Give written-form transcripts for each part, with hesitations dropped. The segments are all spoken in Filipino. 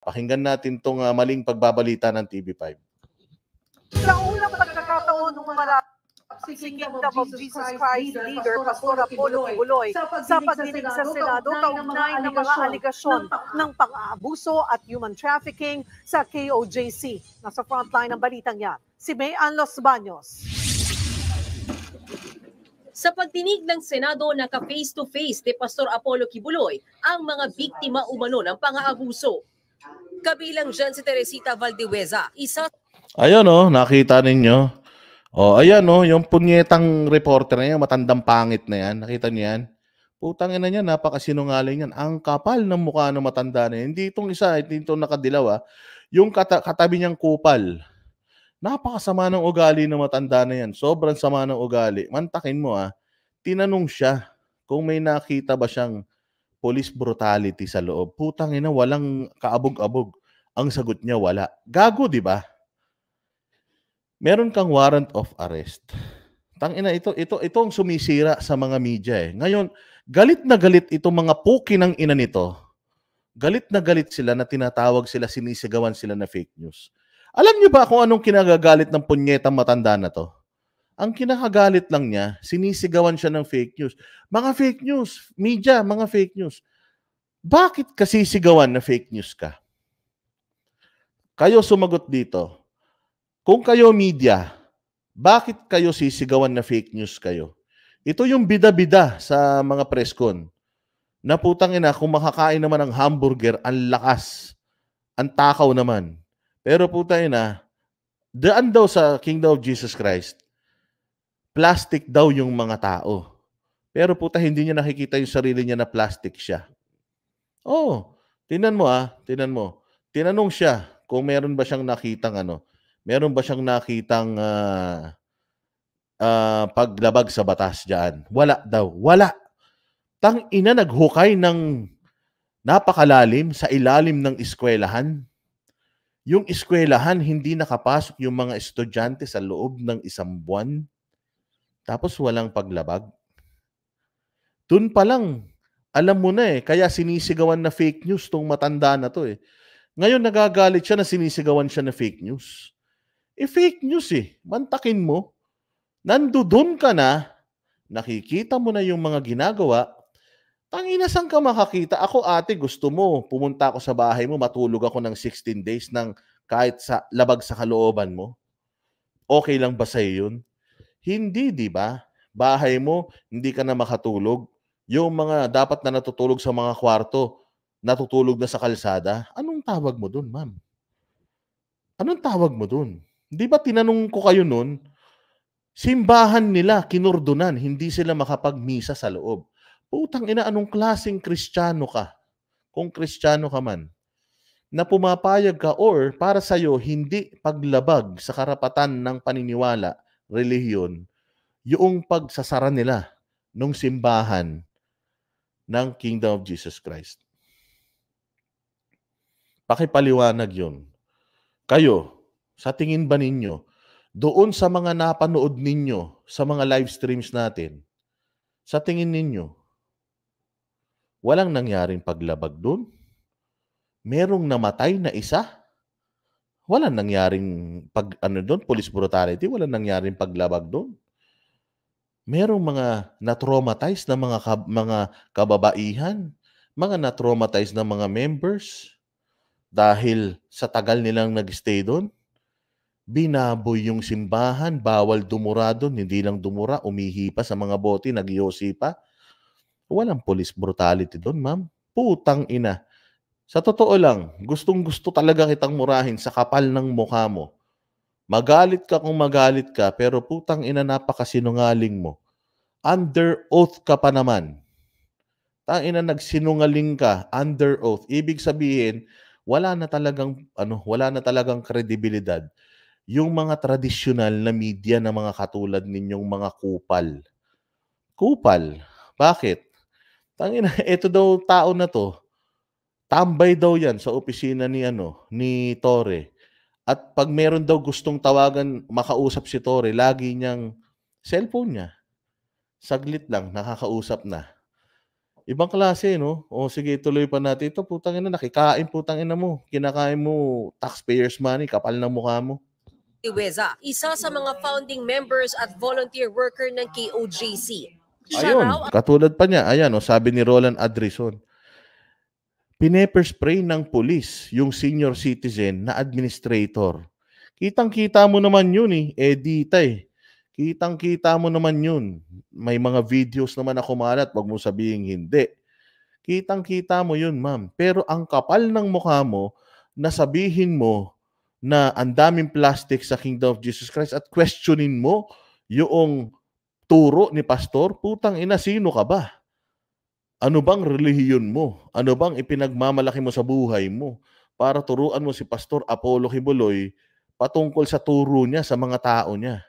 Pakinggan natin tong maling pagbabalita ng TV5. Sa unang pagkakataon ng mga si Kingdom of Jesus Christ leader Pastor Apollo Kibuloy sa pagdinig sa Senado kaugnay ng mga aligasyon ng pang-aabuso at human trafficking sa KOJC. Nasa frontline ng balitang yan, si Mayan Los Baños. Sa pagdinig ng Senado, naka-face-to-face ni Pastor Apollo Kibuloy ang mga biktima umano ng pang-aabuso. Kabilang dyan si Teresita Valdeweza, isa... Ayun nakita ninyo. Ayan yung punyetang reporter na yan, matandang pangit na yan. Nakita niyo yan? Putang ina niya, napakasinungaling yan. Ang kapal ng mukha ng matanda na yan. Hindi itong isa, hindi itong nakadilaw. Yung katabi niyang kupal. Napakasama ng ugali ng matanda na yan. Sobrang sama ng ugali. Mantakin mo tinanong siya kung may nakita ba siyang police brutality sa loob. Putang ina, walang kaabog-abog. Ang sagot niya, wala. Gago, di ba? Meron kang warrant of arrest. Tangina, itong sumisira sa mga media Ngayon, galit na galit itong mga puki ng ina nito. Galit na galit sila na tinatawag sila, sinisigawan sila na fake news. Alam niyo ba kung anong kinagagalit ng punyetang matanda na to? Ang kinakagalit lang niya, sinisigawan siya ng fake news. Mga fake news, media, mga fake news. Bakit kasi sigawan na fake news ka? Kayo sumagot dito. Kung kayo media, bakit kayo sisigawan na fake news kayo? Ito yung bida-bida sa mga press con. Na putang ina, kung makakain naman ng hamburger, ang lakas. Ang takaw naman. Pero putang ina, daan daw sa Kingdom of Jesus Christ, plastic daw yung mga tao. Pero puta, hindi niya nakikita yung sarili niya na plastic siya. Tinan mo tinan mo. Tinanong siya kung meron ba siyang nakitang meron ba siyang nakitang paglabag sa batas dyan? Wala daw. Wala. Tang-ina, naghukay ng napakalalim sa ilalim ng eskwelahan. Yung eskwelahan, hindi nakapasok yung mga estudyante sa loob ng 1 buwan. Tapos walang paglabag. Doon pa lang, alam mo na kaya sinisigawan na fake news tong matanda na to Ngayon nagagalit siya na sinisigawan siya na fake news. Fake news Mantakin mo. Nandoon ka na, nakikita mo na yung mga ginagawa, tangina, saan ka makakita? Ako ate, gusto mo, pumunta ako sa bahay mo, matulog ako ng 16 days ng kahit sa labag sa kalooban mo. Okay lang ba sa'yo yun? Hindi, di ba? Bahay mo, hindi ka na makatulog. Yung mga dapat na natutulog sa mga kwarto, natutulog na sa kalsada. Anong tawag mo dun, ma'am? Anong tawag mo dun? Di ba tinanong ko kayo nun, simbahan nila, kinurdunan, hindi sila makapagmisa sa loob. Putang ina, anong klaseng Kristiyano ka? Kung Kristiyano ka man, na pumapayag ka or para sa'yo, hindi paglabag sa karapatan ng paniniwala, relihiyon, yung pagsasara nila nung simbahan ng Kingdom of Jesus Christ. Pakipaliwanag yun. Kayo, sa tingin ba ninyo, doon sa mga napanood ninyo sa mga live streams natin, sa tingin ninyo, walang nangyaring paglabag doon? Merong namatay na isa? Walang nangyaring doon, police brutality, walang nangyaring paglabag doon. Merong mga na-traumatize na mga kababaihan, mga na-traumatize na mga members dahil sa tagal nilang nag-stay doon. Binaboy yung simbahan, bawal dumura doon, hindi lang dumura, umihi pa sa mga bote, nagyosi pa. Walang police brutality doon, ma'am. Putang ina. Sa totoo lang, gustong-gusto talaga kitang murahin sa kapal ng mukha mo. Magalit ka kung magalit ka, pero putang ina, napakasinungaling mo. Under oath ka pa naman. Tangina, nagsinungaling ka, under oath. Ibig sabihin, wala na talagang kredibilidad yung mga tradisyonal na media na mga katulad ninyong mga kupal. Kupal? Bakit? Tangina, ito daw tao na to, tambay daw yan sa opisina ni Torre. At pag meron daw gustong tawagan, makausap si Torre, lagi niyang cellphone niya. Saglit lang, nakakausap na. Ibang klase, no? O sige, tuloy pa natin. Ito, putang ina, nakikain, putang ina mo. Kinakain mo taxpayers' money, kapal ng mukha mo. Valdeweza, isa sa mga founding members at volunteer worker ng KOJC. Siya Ayun, raw ang katulad pa niya. Ayan, sabi ni Roland Adrison, pineper spray ng pulis yung senior citizen na administrator. Kitang-kita mo naman yun Edita Kitang-kita mo naman yun. May mga videos naman na kumalat, wag mo sabihin hindi. Kitang-kita mo yun, ma'am. Pero ang kapal ng mukha mo na sabihin mo na ang daming plastic sa Kingdom of Jesus Christ at questionin mo yung turo ni pastor, putang ina, sino ka ba? Ano bang relihiyon mo? Ano bang ipinagmamalaki mo sa buhay mo para turuan mo si Pastor Apollo Kibuloy patungkol sa turo niya sa mga tao niya?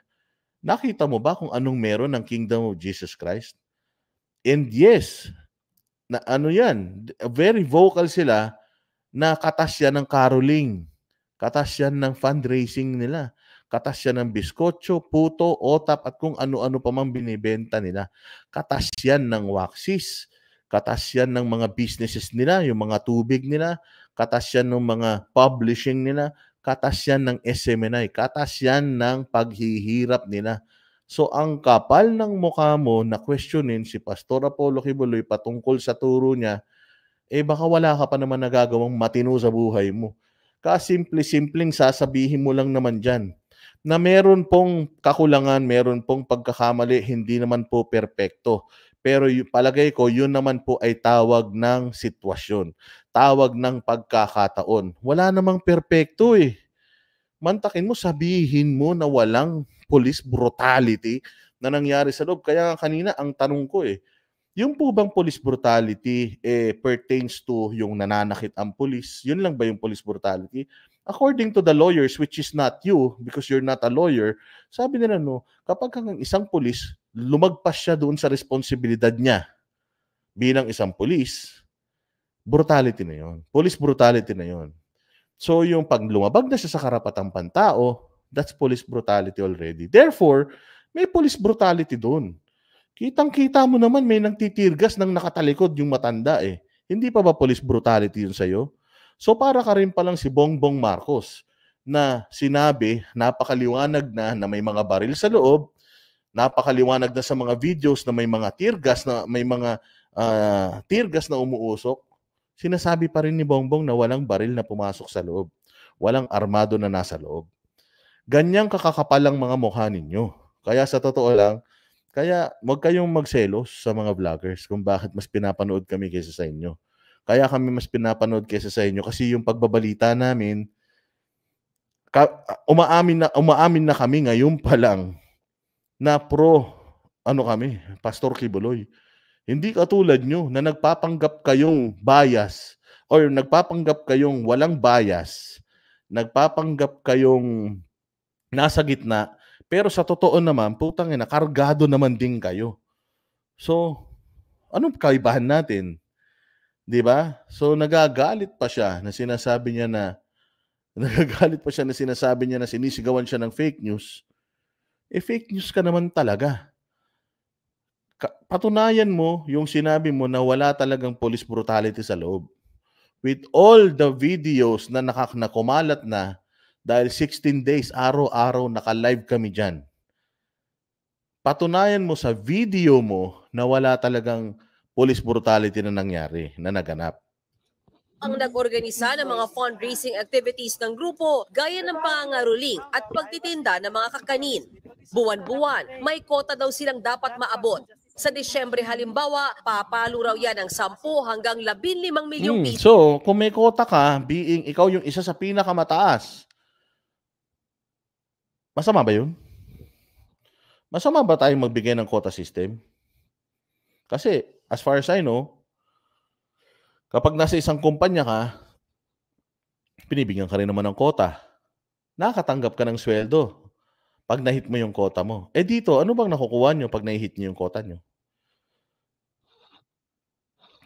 Nakita mo ba kung anong meron ng Kingdom of Jesus Christ? And yes, na ano yan, very vocal sila na katas yan ng caroling, katas yan ng fundraising nila, katas yan ng biskotso, puto, otap at kung ano-ano pa mang binibenta nila. Katas yan ng waxis, katas yan ng mga businesses nila, yung mga tubig nila, katas yan ng mga publishing nila, katas yan ng SMNI, katas yan ng paghihirap nila. So ang kapal ng mukha mo na questionin si Pastor Apollo Kibuloy patungkol sa turo niya, baka wala ka pa naman nagagawang matino sa buhay mo. Simple-simpleng sasabihin mo lang naman dyan na meron pong kakulangan, meron pong pagkakamali, hindi naman po perpekto. Pero palagay ko, yun naman po ay tawag ng sitwasyon. Tawag ng pagkakataon. Wala namang perpekto Mantakin mo, sabihin mo na walang police brutality na nangyari sa loob. Kaya kanina, ang tanong ko yung po bang police brutality pertains to yung nananakit ang police? Yun lang ba yung police brutality? According to the lawyers, which is not you, because you're not a lawyer, sabi nila kapag ang isang police, lumagpas siya doon sa responsibilidad niya bilang isang police, brutality na yun. Police brutality na yun. So yung pag lumabag na siya sa karapatang pantao, that's police brutality already. Therefore, may police brutality doon. Kitang-kita mo naman may nagtitirgas ng nakatalikod yung matanda Hindi pa ba police brutality yun sa'yo? So para ka rin palang si Bongbong Marcos na sinabi, napakaliwanag na may mga baril sa loob, napakaliwanag na sa mga videos na may mga teargas na may mga teargas na umuusok. Sinasabi pa rin ni Bongbong na walang baril na pumasok sa loob. Walang armado na nasa loob. Ganyang kakakapal ang mga mukha ninyo. Kaya sa totoo lang, kaya wag kayong magselos sa mga vloggers kung bakit mas pinapanood kami kaysa sa inyo. Kaya kami mas pinapanood kaysa sa inyo kasi yung pagbabalita namin, umaamin na kami ngayon pa lang na kami, Pastor Kibuloy. Hindi katulad nyo na nagpapanggap kayong bias or nagpapanggap kayong walang bias, nagpapanggap kayong nasa gitna, pero sa totoo naman, putang ina, kargado naman din kayo. So, anong kaibahan natin? 'Di ba? So, nagagalit pa siya na sinasabi niya na sinisigawan siya ng fake news. Fake news ka naman talaga. Patunayan mo yung sinabi mo na wala talagang police brutality sa loob. With all the videos na kumalat na dahil 16 days, araw-araw, naka-live kami dyan. Patunayan mo sa video mo na wala talagang police brutality na nangyari, na naganap. Ang nag-organisa ng mga fundraising activities ng grupo gaya ng pangangaroling at pagtitinda ng mga kakanin. Buwan-buwan, may kota daw silang dapat maabot. Sa Disyembre halimbawa, papalo raw yan ng 10 hanggang 15 milyong piso. So, kung may kota ka, being ikaw yung isa sa pinakamataas, masama ba yun? Masama ba tayong magbigay ng quota system? Kasi, as far as I know, kapag nasa isang kumpanya ka, binibigyan ka rin naman ng quota. Nakatanggap ka ng sweldo pag na-hit mo yung quota mo. Dito, ano bang nakukuha nyo pag na-hit nyo yung quota nyo?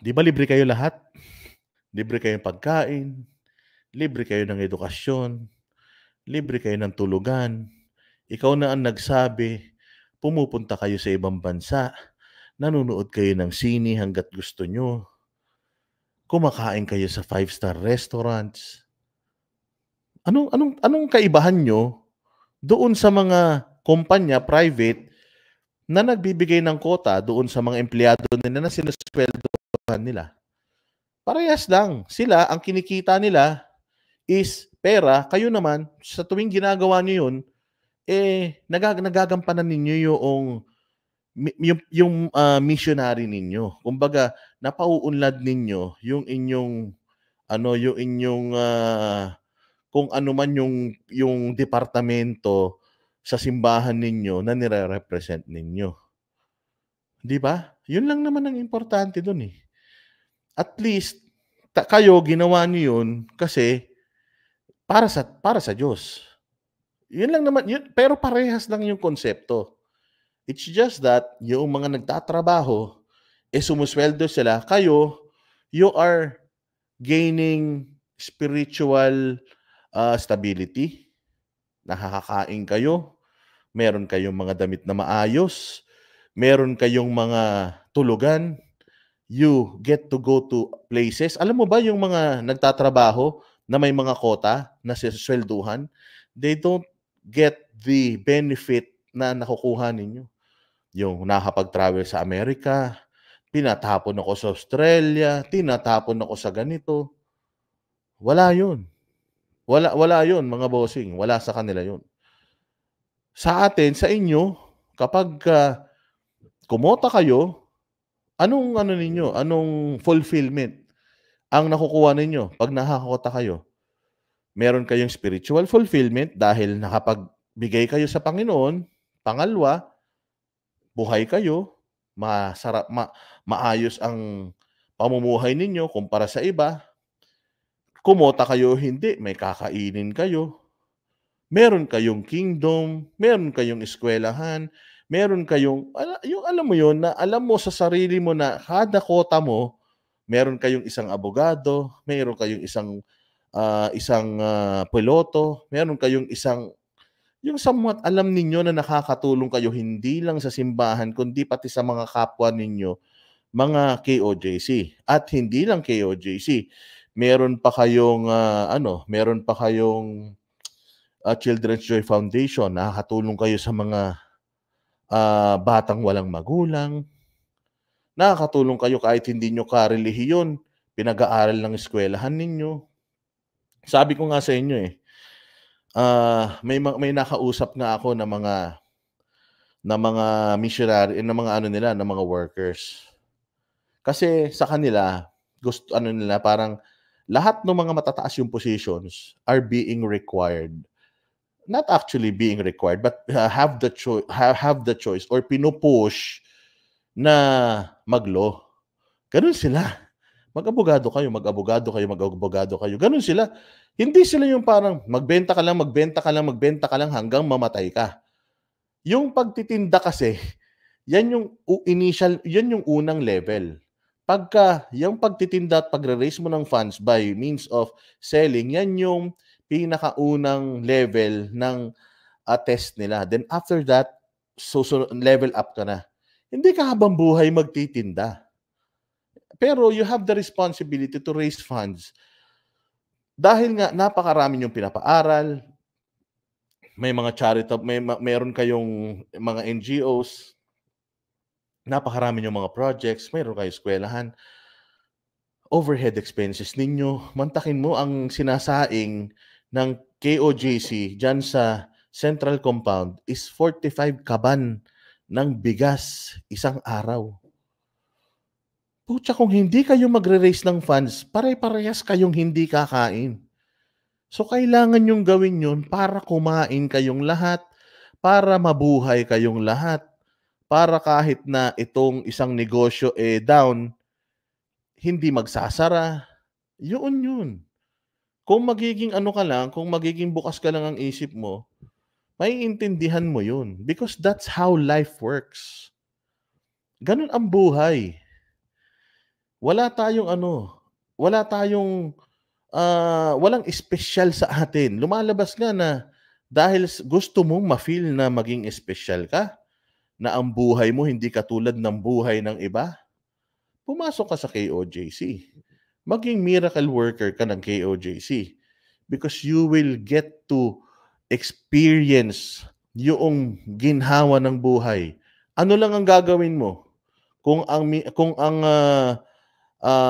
Di ba libre kayo lahat? Libre kayo ng pagkain, libre kayo ng edukasyon, libre kayo ng tulugan. Ikaw na ang nagsabi, pumupunta kayo sa ibang bansa, Nanonood kayo ng sine hangga't gusto nyo. Kumakain kayo sa 5-star restaurants. Anong kaibahan nyo doon sa mga kumpanya, private, na nagbibigay ng quota doon sa mga empleyado nila na sinusweldohan nila? Parehas lang. Sila, ang kinikita nila is pera. Kayo naman, sa tuwing ginagawa nyo yun, nagagampanan ninyo yung missionary ninyo. Kumbaga, napauunlad ninyo yung inyong kung ano man yung departamento sa simbahan ninyo na nire-represent ninyo. Di ba? Yun lang naman ang importante doon eh. At least, kayo ginawa niyo yun kasi para sa Diyos. Yun lang naman, yun, pero parehas lang yung konsepto. It's just that yung mga nagtatrabaho, sumusweldo sila, kayo, you are gaining spiritual stability. Nakakakain kayo, meron kayong mga damit na maayos, meron kayong mga tulugan, you get to go to places. Alam mo ba yung mga nagtatrabaho na may mga kota na siswelduhan, they don't get the benefit na nakukuha ninyo. Yung nakapag-travel sa Amerika, tinatapon ako sa Australia, tinatapon ako sa ganito. Wala yun. Wala yun, mga bossing. Wala sa kanila yun. Sa atin, sa inyo, kapag kumota kayo, anong fulfillment ang nakukuha ninyo pag nakakota kayo? Meron kayong spiritual fulfillment dahil nakapagbigay kayo sa Panginoon. Pangalawa, buhay kayo, maayos ang pamumuhay ninyo kumpara sa iba. Kumota kayo, hindi, may kakainin kayo. Meron kayong kingdom, meron kayong eskwelahan, meron kayong, alam mo yun, na alam mo sa sarili mo na kada kota mo, meron kayong isang abogado, meron kayong isang piloto, meron kayong yung somewhat alam ninyo na nakakatulong kayo hindi lang sa simbahan, kundi pati sa mga kapwa ninyo, mga KOJC. At hindi lang KOJC, meron pa kayong Children's Joy Foundation, nakakatulong kayo sa mga batang walang magulang. Nakakatulong kayo kahit hindi nyo karelihiyon, pinag-aaral ng eskwelahan ninyo. Sabi ko nga sa inyo may nakausap nga ako na mga missionary, na mga workers. Kasi sa kanila, parang lahat ng mga matataas yung positions are being required. Not actually being required, but have the choice or pinupush na mag-law. Ganun sila. Mag-abogado kayo. Ganun sila. Hindi sila yung parang magbenta ka lang hanggang mamatay ka. Yung pagtitinda kasi, yan yung unang level. Pagka yung pagtitinda at pagre-raise mo ng funds by means of selling, yan yung pinakaunang level ng test nila. Then after that, level up ka na. Hindi ka habang buhay magtitinda. Pero you have the responsibility to raise funds. Dahil nga napakarami yung pinapaaral, may mga meron kayong mga NGOs, napakarami yung mga projects, mayroon kayong eskwelahan, overhead expenses ninyo, mantakin mo ang sinasaing ng KOJC dyan sa Central Compound is 45 kaban ng bigas isang araw. Pucha, kung hindi kayo magre-raise ng funds, pare-parehas kayong hindi kakain. So, kailangan yung gawin yun para kumain kayong lahat, para mabuhay kayong lahat, para kahit na itong isang negosyo down, hindi magsasara. Yun. Kung magiging kung magiging bukas ka lang ang isip mo, maiintindihan mo yun. Because that's how life works. Ganun ang buhay. Walang espesyal sa atin. Lumalabas nga na dahil gusto mong ma-feel na maging espesyal ka, na ang buhay mo hindi katulad ng buhay ng iba, pumasok ka sa KOJC. Maging miracle worker ka ng KOJC because you will get to experience yung ginhawa ng buhay. Ano lang ang gagawin mo? Kung ang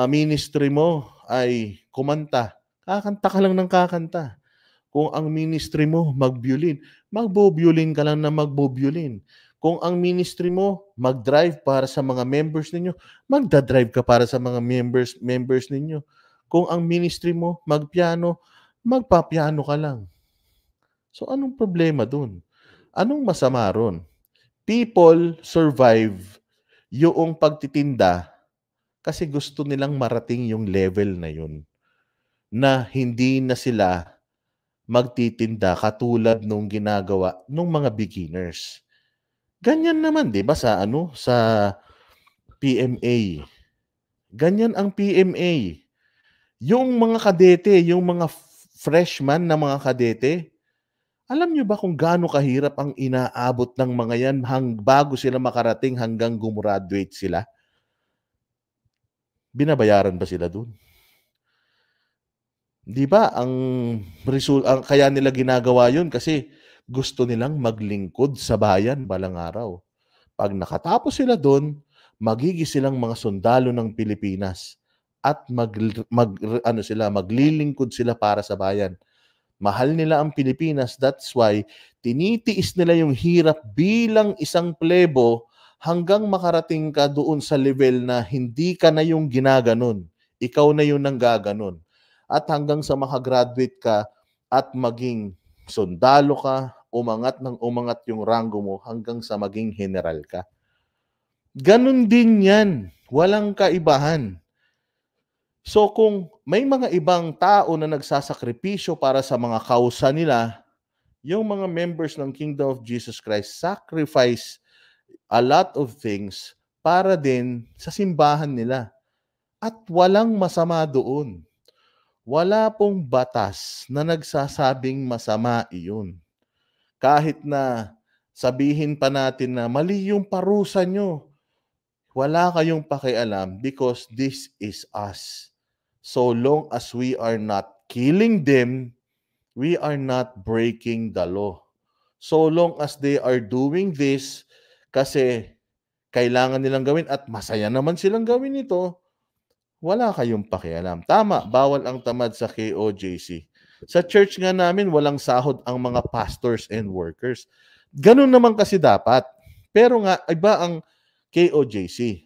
ministry mo ay kumanta, kakanta ka lang ng kakanta. Kung ang ministry mo mag-violin, magbo-violin ka lang na magbo-violin. Kung ang ministry mo mag-drive para sa mga members ninyo, magda-drive ka para sa mga members ninyo. Kung ang ministry mo mag-piano, magpa-piano ka lang. So anong problema dun? Anong masama ron? People survive yung pagtitinda kasi gusto nilang marating yung level na yun na hindi na sila magtitinda katulad nung ginagawa nung mga beginners. Ganyan naman, 'di ba, sa PMA. Ganyan ang PMA. Yung mga kadete, yung mga freshman na mga kadete, alam nyo ba kung gaano kahirap ang inaabot ng mga yan bago sila makarating hanggang gumraduate sila? Binabayaran ba sila dun? Di ba kaya nila ginagawa yun kasi gusto nilang maglingkod sa bayan balang araw. Pag nakatapos sila doon, magiging silang mga sundalo ng Pilipinas at maglilingkod sila para sa bayan. Mahal nila ang Pilipinas, that's why tinitiis nila yung hirap bilang isang plebo hanggang makarating ka doon sa level na hindi ka na yung ginaganon. Ikaw na yung nanggaganon. At hanggang sa makagraduate ka at maging sundalo ka, umangat yung ranggo mo hanggang sa maging general ka. Ganon din yan. Walang kaibahan. So kung may mga ibang tao na nagsasakripisyo para sa mga kausa nila, yung mga members ng Kingdom of Jesus Christ sacrifice a lot of things para din sa simbahan nila. At walang masama doon. Wala pong batas na nagsasabing masama iyon. Kahit na sabihin pa natin na mali yung parusa nyo, wala kayong pakialam because this is us. So long as we are not killing them, we are not breaking the law. So long as they are doing this kasi kailangan nilang gawin at masaya naman silang gawin ito, wala kayong pakialam. Tama, bawal ang tamad sa KOJC. Sa church nga namin, walang sahod ang mga pastors and workers. Ganun naman kasi dapat. Pero nga, iba ang KOJC.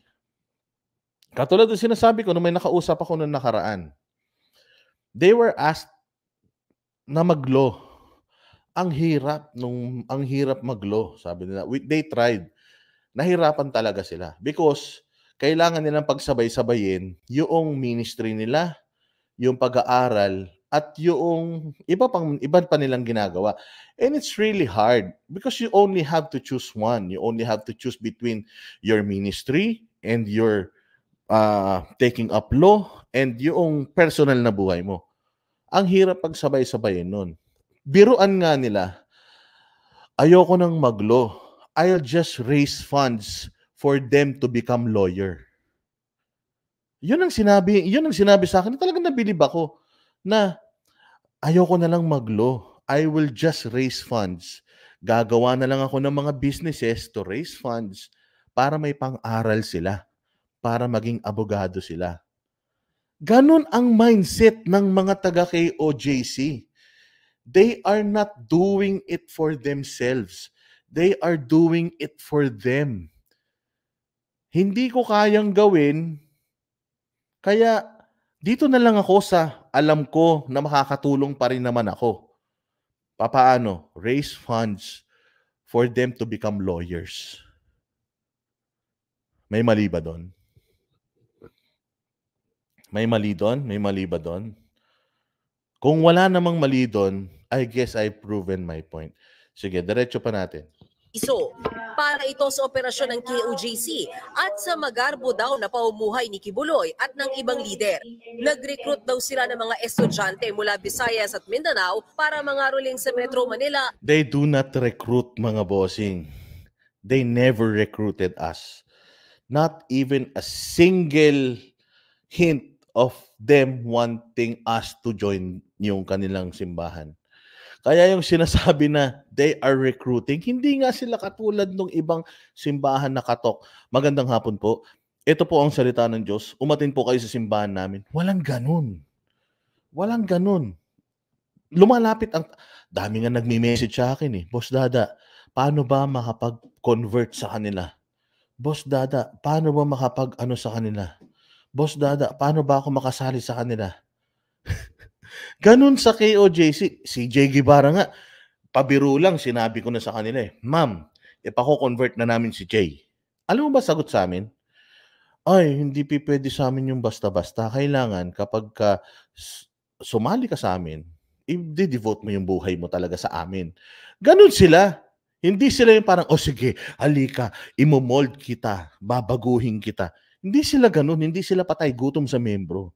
Katulad ng sinasabi ko, nung may nakausap ako nung nakaraan, they were asked na mag-law. Ang hirap mag-law, sabi nila. They tried. Nahirapan talaga sila. Because kailangan nilang pagsabay-sabayin yung ministry nila, yung pag-aaral, at yung iba pa nilang ginagawa. And it's really hard because you only have to choose one. You only have to choose between your ministry and your taking up law and yung personal na buhay mo. Ang hirap pagsabay-sabayin nun. Biruan nga nila, ayoko nang mag-law. I'll just raise funds for them to become lawyer. Yun ang sinabi sa akin. Talagang nabilib ako na ayoko na lang mag-law. I will just raise funds. Gagawa na lang ako ng mga businesses to raise funds para may pang-aral sila, para maging abogado sila. Ganon ang mindset ng mga taga-KOJC. They are not doing it for themselves. They are doing it for them. Hindi ko kayang gawin, kaya dito na lang ako sa alam ko na makakatulong pa rin naman ako. Papaano? Raise funds for them to become lawyers. May mali ba doon? May mali doon? May mali ba doon? Kung wala namang mali doon, I guess I've proven my point. Sige, diretso pa natin. Para ito sa operasyon ng KOJC at sa magarbo daw na pamumuhay ni Kibuloy at ng ibang lider. Nag-recruit daw sila ng mga estudyante mula Visayas at Mindanao para mangaroling sa Metro Manila. They do not recruit, mga bossing. They never recruited us. Not even a single hint of them wanting us to join yung kanilang simbahan. Kaya yung sinasabi na they are recruiting, hindi nga sila katulad ng ibang simbahan na katok. Magandang hapon po. Ito po ang salita ng Diyos. Umatin po kayo sa simbahan namin. Walang ganun. Walang ganun. Lumalapit ang... Dami nga nagme-message sa akin eh. Boss Dada, paano ba makapag-convert sa kanila? Boss Dada, paano ba makapag-ano sa kanila? Boss Dada, paano ba ako makasali sa kanila? Ganun sa KOJC. Si Jay Guevara nga, pabiro lang, sinabi ko na sa kanila eh, Ma'am, ipako-convert na namin si Jay. Alam mo ba sagot sa amin? Ay, hindi pwede sa amin yung basta-basta. Kailangan kapag sumali ka sa amin, i-devote mo yung buhay mo talaga sa amin. Ganun sila. Hindi sila yung parang, sige, halika, imomold kita, babaguhin kita. Hindi sila ganun. Hindi sila patay gutom sa membro.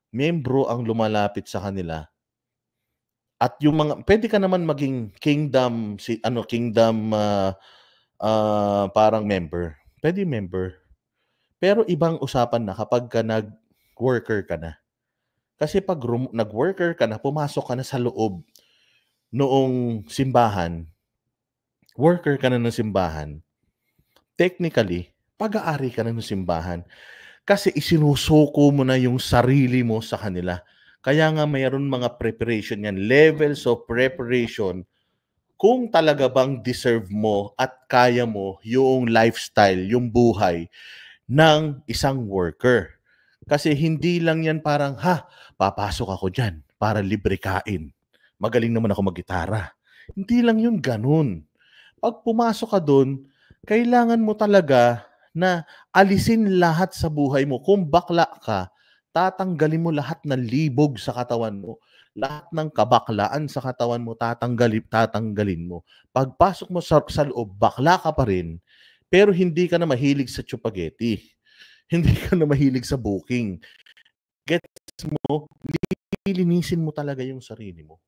Membro ang lumalapit sa kanila. At yung mga, pwede ka naman maging kingdom, parang member. Pwede member. Pero ibang usapan na kapag ka nag-worker ka na. Kasi pag nag-worker ka na, pumasok ka na sa loob noong simbahan, worker ka na ng simbahan, technically, pag-aari ka na ng simbahan. Kasi isinusuko mo na yung sarili mo sa kanila. Kaya nga mayroon mga preparation yan, levels of preparation kung talaga bang deserve mo at kaya mo yung lifestyle, yung buhay ng isang worker. Kasi hindi lang yan parang, papasok ako dyan para libre kain. Magaling naman ako mag-gitara. Hindi lang yun ganun. Pag pumasok ka doon, kailangan mo talaga na alisin lahat sa buhay mo. Kung bakla ka, tatanggalin mo lahat ng libog sa katawan mo. Lahat ng kabaklaan sa katawan mo, tatanggalin mo. Pagpasok mo sa loob, bakla ka pa rin, pero hindi ka na mahilig sa chupageti. Hindi ka na mahilig sa booking. Gets mo, lilinisin mo talaga yung sarili mo.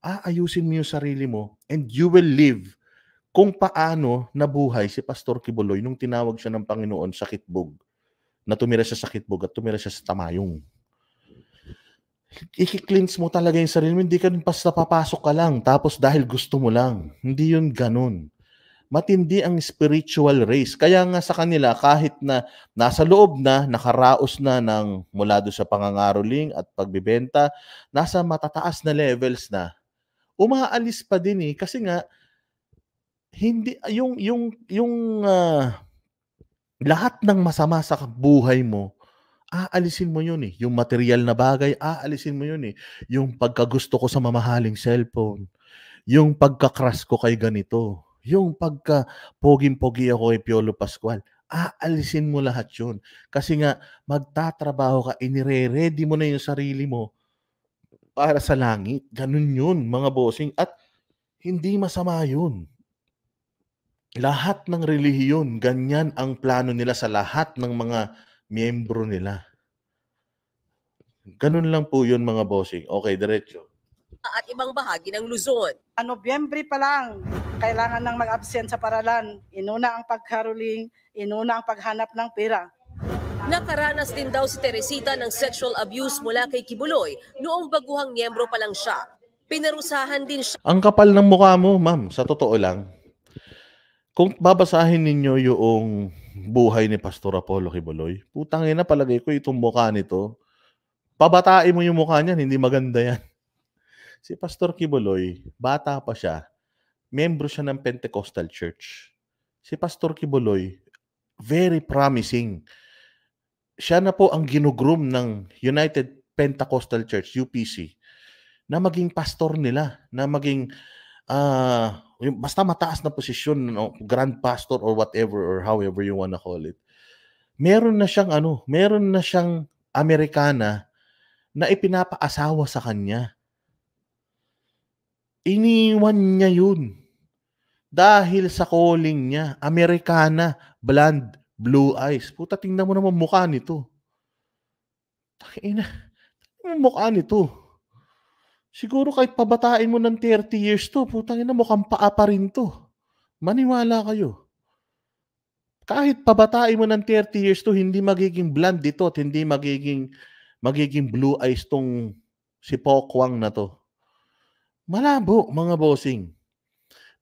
Aayusin mo yung sarili mo and you will live kung paano nabuhay si Pastor Kibuloy nung tinawag siya ng Panginoon sa Kitbog. Na tumira siya sa Kitbog at tumira siya sa Tamayong. I-cleanse mo talaga yung sarili mo. Hindi ka basta papasok ka lang tapos dahil gusto mo lang. Hindi yun ganun. Matindi ang spiritual race. Kaya nga sa kanila, kahit na nasa loob na, nakaraos na ng mula doon sa pangangaroling at pagbibenta, nasa matataas na levels na, umaalis pa din eh. Kasi nga, hindi, lahat ng masama sa buhay mo, aalisin mo yun eh. Yung material na bagay, aalisin mo yun eh. Yung pagkagusto ko sa mamahaling cellphone, yung pagka-crush ko kay ganito, yung pagka-poging-pogi ako kay Piolo Pascual, aalisin mo lahat yun. Kasi nga, magtatrabaho ka, inire-ready mo na yung sarili mo para sa langit. Ganun yun, mga bossing. At hindi masama yun. Lahat ng relihiyon, ganyan ang plano nila sa lahat ng mga miyembro nila. Ganun lang po yun, mga bossing. Okay, diretso. At ibang bahagi ng Luzon. Nobyembre pa lang, kailangan nang mag-absent sa paralan. Inuna ang pagkaroling, inuna ang paghanap ng pera. Nakaranas din daw si Teresita ng sexual abuse mula kay Kibuloy noong baguhang miyembro pa lang siya. Pinarusahan din siya. Ang kapal ng mukha mo, ma'am, sa totoo lang. Kung babasahin ninyo yung buhay ni Pastor Apollo Kibuloy, putang ina, palagay ko itong mukha nito. Pabatain mo yung mukha niyan, hindi maganda yan. Si Pastor Kibuloy, bata pa siya, membro siya ng Pentecostal Church. Si Pastor Kibuloy, very promising. Siya na po ang ginugroom ng United Pentecostal Church, UPC, na maging pastor nila, na maging basta mataas na posisyon, grand pastor or whatever or however you wanna call it. Meron na siyang Amerikana na ipinapaasawa sa kanya. Iniwan niya yun. Dahil sa calling niya, Amerikana, blonde, blue eyes. Puta, tingnan mo naman mukha nito. Tingnan mo mukha nito. Siguro kahit pabatain mo ng 30 years to, putang ina, mukhang paa pa rin to. Maniwala kayo. Kahit pabatain mo ng 30 years to, hindi magiging blonde ito at hindi magiging blue eyes tong si Pokwang na to. Malabo, mga bossing.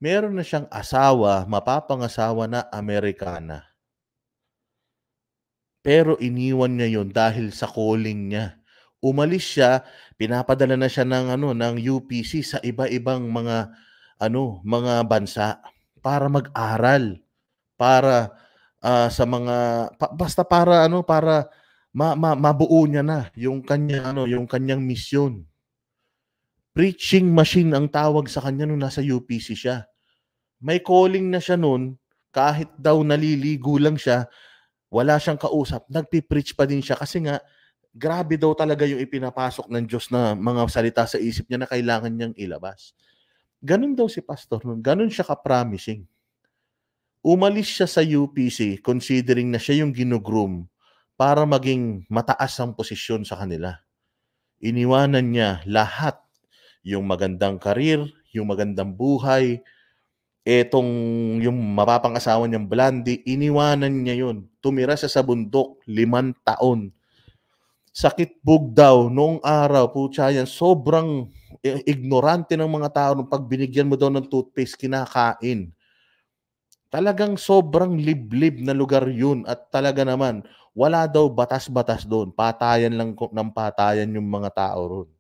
Meron na siyang asawa, mapapangasawa na Amerikana. Pero iniwan niya yon dahil sa calling niya. Umalis siya, pinapadala na siya ng UPC sa iba-ibang mga bansa para mag-aral, para sa mga basta para mabuo niya na yung kanyang misyon. Preaching machine ang tawag sa kanya nung nasa UPC siya. May calling na siya noon, kahit daw naliligo lang siya, wala siyang kausap, nagpi-preach pa din siya kasi nga grabe daw talaga yung ipinapasok ng Diyos na mga salita sa isip niya na kailangan niyang ilabas. Ganun daw si pastor noon, ganun siya ka-promising. Umalis siya sa UPC considering na siya yung ginugroom para maging mataas ang posisyon sa kanila. Iniwanan niya lahat, yung magandang karir, yung magandang buhay, yung mapapangasawa niyang Blondie, iniwanan niya yun. Tumira siya sa bundok, 5 taon. Sakit bug daw noong araw, putya yan, sobrang ignorante ng mga tao nung pag binigyan mo daw ng toothpaste, kinakain. Talagang sobrang liblib na lugar yun at talaga naman, wala daw batas-batas doon. Patayan lang ng patayan yung mga tao roon.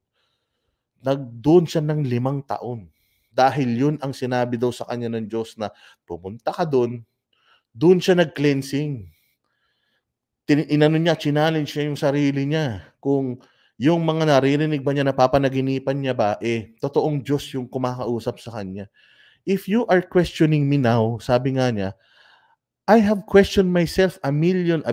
Nagdoon siya ng 5 taon. Dahil yun ang sinabi daw sa kanya ng Diyos na pumunta ka doon, doon siya nag-cleansing. Challenge niya yung sarili niya. Kung yung mga naririnig ba niya, napapanaginipan niya ba, totoong Diyos yung kumakausap sa kanya. If you are questioning me now, sabi nga niya, I have questioned myself a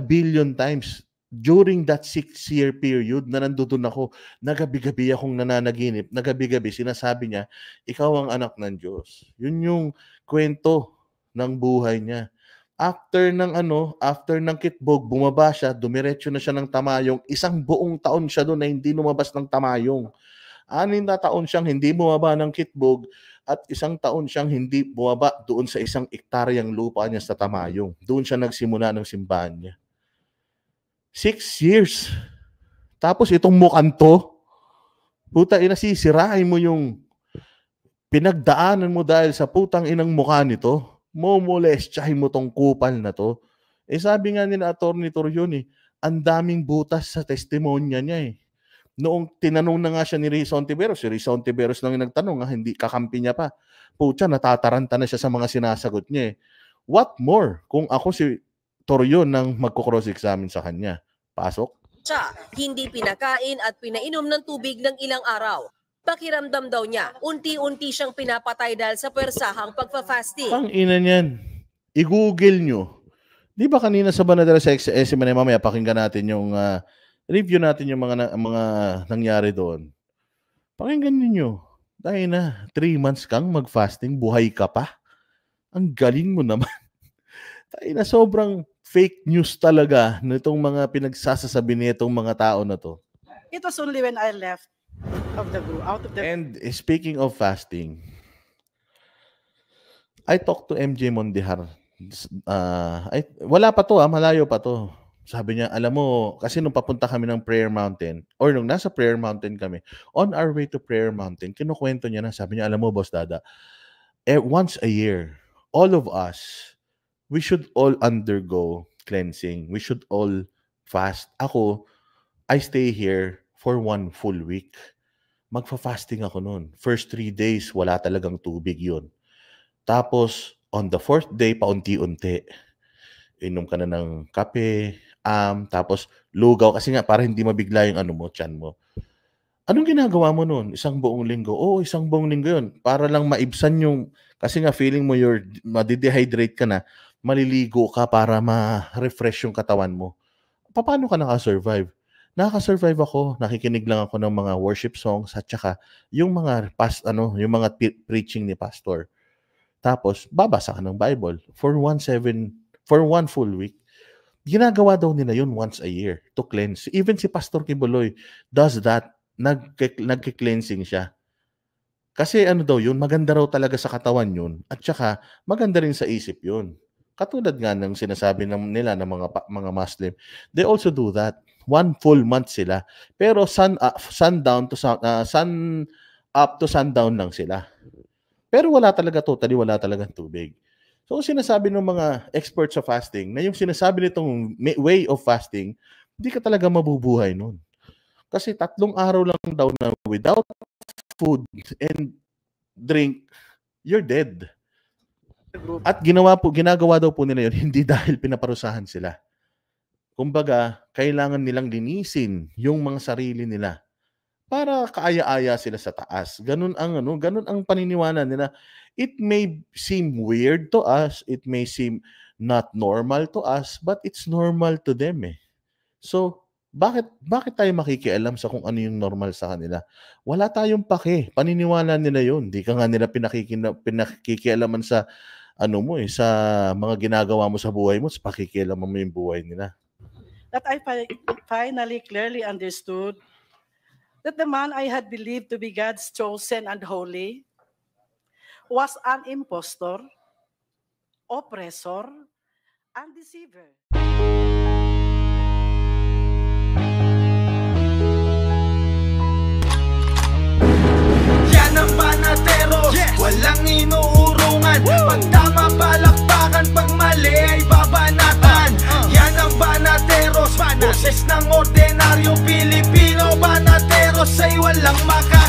billion times during that 6-year period na nandoon ako. Nagabi-gabi akong nananaginip. Nagabi-gabi, sinasabi niya, ikaw ang anak ng Diyos. Yun yung kwento ng buhay niya. After ng kitbog, bumaba siya, dumiretso na siya ng Tamayong. 1 buong taon siya doon na hindi lumabas ng Tamayong. 6 na taon siyang hindi bumaba ng kitbog at 1 taon siyang hindi bumaba doon sa 1 ektaryang lupa niya sa Tamayong. Doon siya nagsimula ng simbahan niya. 6 years. Tapos itong mukhang to, puta ina, sisirain mo yung pinagdaanan mo dahil sa putang inang mukha nito. Momolestyahin mo tong kupal na to. Sabi nga nila Atty. Torion, ang daming butas sa testimonya niya . Noong tinanong na nga siya ni Rizon Tiberos, si Rizon Tiberos lang yung nagtanong, hindi kakampi niya pa. Pucha, natataranta na siya sa mga sinasagot niya . What more kung ako si Torion nang magko-cross-examine sa kanya? Pasok? Siya, hindi pinakain at pinainom ng tubig ng ilang araw. Pakiramdam daw niya, unti-unti siyang pinapatay dahil sa pwersahang pagpa-fasting. Pang-ina niyan. I-google nyo. Di ba kanina sa Banadala sa SMN, mamaya pakinggan natin yung review natin yung mga nangyari doon. Pakinggan ninyo. Dahil na 3 months kang mag-fasting, buhay ka pa. Ang galing mo naman. Dahil na sobrang fake news talaga nitong mga pinagsasasabi nitong mga tao na to. It was only when I left out of the. And speaking of fasting, I talked to MJ Mondihar. Wala pa to, malayo pa to. Sabi niya, alam mo, kasi nung papunta kami ng Prayer Mountain, or nung nasa Prayer Mountain kami, on our way to Prayer Mountain, kinukwento niya na, sabi niya, alam mo, Boss Dada, once a year, all of us, we should all undergo cleansing. We should all fast. Ako, I stay here for 1 full week. Magfa-fasting ako noon. First 3 days, wala talagang tubig yun. Tapos, on the 4th day, paunti-unti. Inom ka na ng kape, tapos lugaw. Kasi nga, para hindi mabigla yung tiyan mo. Anong ginagawa mo noon? 1 buong linggo? Oo, 1 buong linggo yun. Para lang maibsan yung, kasi nga feeling mo madidehydrate ka na, maliligo ka para ma-refresh yung katawan mo. Paano ka naka-survive? Nakaka-survive ako, nakikinig lang ako ng mga worship songs at saka yung mga yung mga preaching ni pastor. Tapos babasa ka ng Bible for 1 full week. Ginagawa daw nila yun once a year to cleanse. Even si Pastor Kibuloy does that. Nagke-cleansing siya. Kasi ano daw yun, maganda raw talaga sa katawan yun at saka maganda rin sa isip yun. Katulad nga ng sinasabi nila ng mga Muslim, they also do that. 1 full month sila. Pero sun up to sundown lang sila. Pero wala talagang tubig. So sinasabi ng mga experts sa fasting na yung sinasabi nitong way of fasting, hindi ka talaga mabubuhay nun. Kasi 3 araw lang daw na without food and drink, you're dead. At ginagawa daw po nila yun hindi dahil pinaparusahan sila. Kumbaga, kailangan nilang linisin yung mga sarili nila para kaaya-aya sila sa taas. Ganun ang paniniwala nila. It may seem weird to us, it may seem not normal to us, but it's normal to them eh. So, bakit tayo makikialam sa kung ano yung normal sa kanila? Wala tayong pake. Paniniwala nila yun. Di ka nga nila pinakikialaman sa sa mga ginagawa mo sa buhay mo, sa pakikialaman mo yung buhay nila. That I finally clearly understood that the man I had believed to be God's chosen and holy was an impostor, oppressor, and deceiver. Yan ang Banateros, walang inuurungan. Pag tama palakpakan, pag mali ay babanatan. Yan ang Banateros, boses ng ordinaryong Pilipino. Banateros ay walang maka